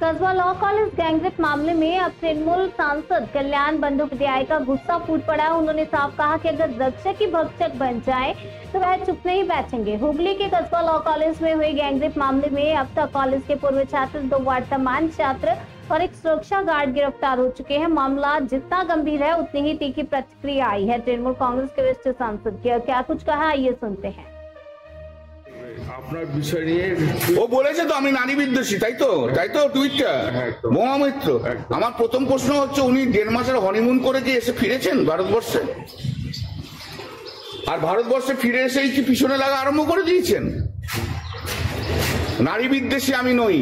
कस्बा law college gangrape मामले में अब तृणमूल सांसद कल्याण बंदोपाध्याय का गुस्सा फूट पड़ा। उन्होंने साफ कहा कि अगर रक्षक ही भक्षक बन जाए तो वह चुप नहीं बैठेंगे। हुगली के कस्बा लॉ कॉलेज में हुए गैंगरेप मामले में अब तक कॉलेज के पूर्व छात्र, 2 वर्तमान छात्र और एक सुरक्षा गार्ड गिरफ्तार हो चुके हैं। मामला जितना गंभीर है उतनी ही तीखी प्रतिक्रिया आई है तृणमूल कांग्रेस के वरिष्ठ सांसद की। क्या कुछ कहा, ये सुनते हैं। আপনার বিষয় নিয়ে ও বলেছে তো আমি নারী বিদ্বেষী, তাই তো টুইটটা বোমা মিত্র। আমার প্রথম প্রশ্ন হচ্ছে, উনি 1.5 মাসের হনিমুন করে কি এসে ফিরেছেন ভারতবর্ষে? আর ভারতবর্ষে ফিরে এসেই কি পিছনে লাগা আরম্ভ করে দিয়েছেন? নারী বিদ্বেষী আমি নই,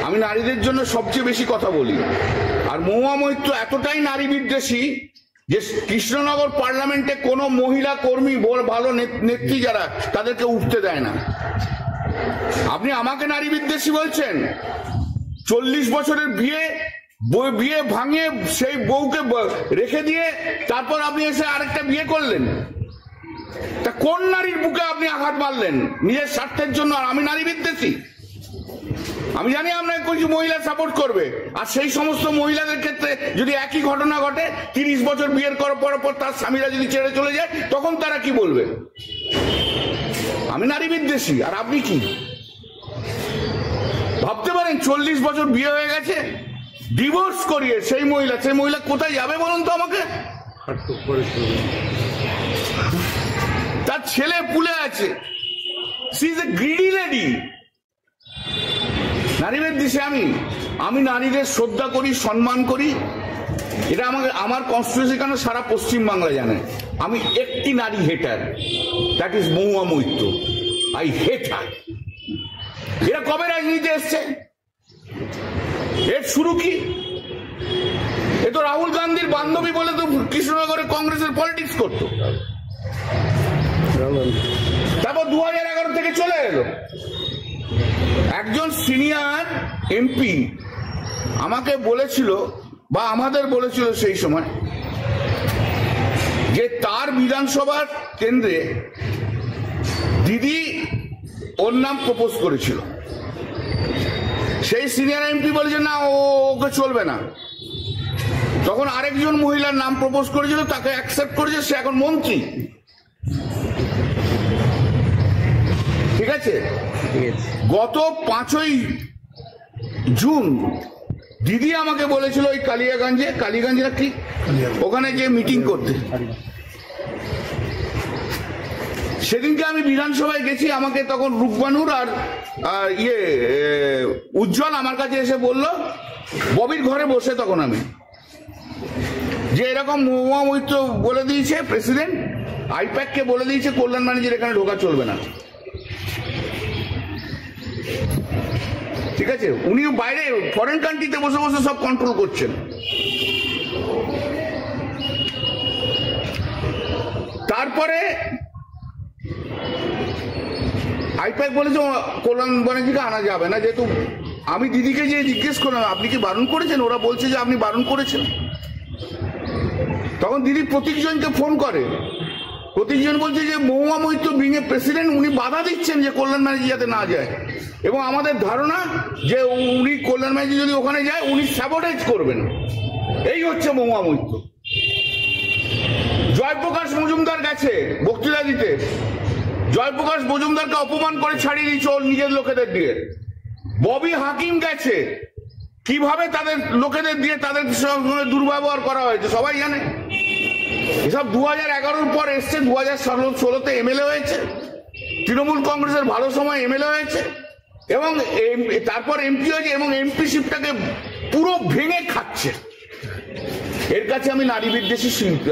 আমি নারীদের জন্য সবচেয়ে বেশি কথা বলি। আর মহুয়া মৈত্র এতটাই নারী বিদ্বেষী যে কৃষ্ণনগর পার্লামেন্টে কোনো মহিলা কর্মী ভালো নেত্রী যারা তাদেরকে উঠতে দেয় না। আপনি আমাকে নারী বিদ্বেষী বলছেন? 40 বছরের বিয়ে ভাঙিয়ে সেই বউকে রেখে দিয়ে তারপর আপনি এসে আরেকটা বিয়ে করলেন। তা কোন নারীর বুকে আপনি আঘাত মারলেন নিজের স্বার্থের জন্য? আর আমি নারী বিদ্বেষী? আমি জানি আপনাকে কিছু মহিলা সাপোর্ট করবে, আর সেই সমস্ত মহিলাদের ক্ষেত্রে যদি একই ঘটনা ঘটে, 30 বছর বিয়ের করার পর তার স্বামীরা যদি ছেড়ে চলে যায়, তখন তারা কি বলবে? আমি নারী বিদ্বেষী আর আপনি কি ভাবতে পারেন? 40 বছর বিয়ে হয়ে গেছে, ডিভোর্স করিয়ে সেই মহিলা কোথায় যাবে বলুন তো আমাকে? তার ছেলে পুলে আছে, she is a greedy lady. নারী বিদ্বেষী আমি নারীদের শ্রদ্ধা করি, সম্মান করি। এটা আমার কনস্টিটিউশন কেন সারা পশ্চিম বাংলা জানে। আমি একটি নারী hater, that is Mahua Moitra. I hate her. এরা কবে রাজনীতিতে এসছে? এর শুরু কি? এ তো রাহুল গান্ধীর বান্ধবী বলে তো কৃষ্ণনগরে কংগ্রেসের পলিটিক্স করতো, তারপর 2011 থেকে চলে এলো। একজন সিনিয়র এমপি আমাকে বলেছিল বা আমাদের বলেছিল সেই সময় যে তার বিধানসভার কেন্দ্রে দিদি ওর নাম প্রপোজ করেছিল। সেই সিনিয়র এমপি বলেছে না, ওকে চলবে না। তখন আরেকজন মহিলার নাম প্রপোজ করেছিল, তাকে অ্যাকসেপ্ট করেছে, সে এখন মন্ত্রী। ঠিক আছে, গত 5ই জুন দিদি আমাকে বলেছিল ওই কালিয়াগঞ্জে কি ওখানে যে মিটিং করতে। সেদিনকে আমি বিধানসভায় গেছি, আমাকে তখন রূপবানুর আর উজ্জ্বল আমার কাছে এসে বলল, ববির ঘরে বসে তখন আমি, যে এরকম মহুয়া মৈত্র বলে দিয়েছে প্রেসিডেন্ট, আইপ্যাককে বলে দিয়েছে কল্যাণ ব্যানার্জির এখানে ঢোকা চলবে না। ঠিক আছে, উনি বাইরে ফরেন কান্ট্রিতে বসে বসে সব কন্ট্রোল করছেন। তারপরে আইপ্যাক বলেছে কল্যাণ ব্যানার্জিকে আনা যাবে না, যেহেতু আমি দিদিকে যে জিজ্ঞেস করলাম আপনি কি বারণ করেছেন, ওরা বলছে যে আপনি বারণ করেছেন। তখন দিদি প্রতীকজনকে ফোন করে, প্রতীকজন বলছে যে Mahua Moitra being a president, উনি বাধা দিচ্ছেন যে কল্যাণ ব্যানার্জি যাতে না যায়, এবং আমাদের ধারণা যে উনি কল্যাণ ব্যানার্জি যদি ওখানে যায় উনি স্যাবোটেজ করবেন। এই হচ্ছে মহুয়া মৈত্র। জয়প্রকাশ মজুমদার গেছে বক্তৃতা দিতে, জয়প্রকাশ মজুমদারকে অপমান করে ছাড়িয়ে দিচ্ছে ওর নিজের লোকেদের দিয়ে। ববি হাকিম গেছে, কিভাবে তাদের লোকেদের দিয়ে তাদের সঙ্গে দুর্ব্যবহার করা হয়েছে সবাই জানে। এসব 2011 পর এসছে, 2016তে এমএলএ হয়েছে, তৃণমূল কংগ্রেসের ভালো সময় এমএলএ হয়েছে, এবং তারপর এমপি হয়েছে, এবং এমপিশিপটাকে পুরো ভেঙে খাচ্ছে। এর কাছে আমি নারী বিদ্বেষী শিল্পী।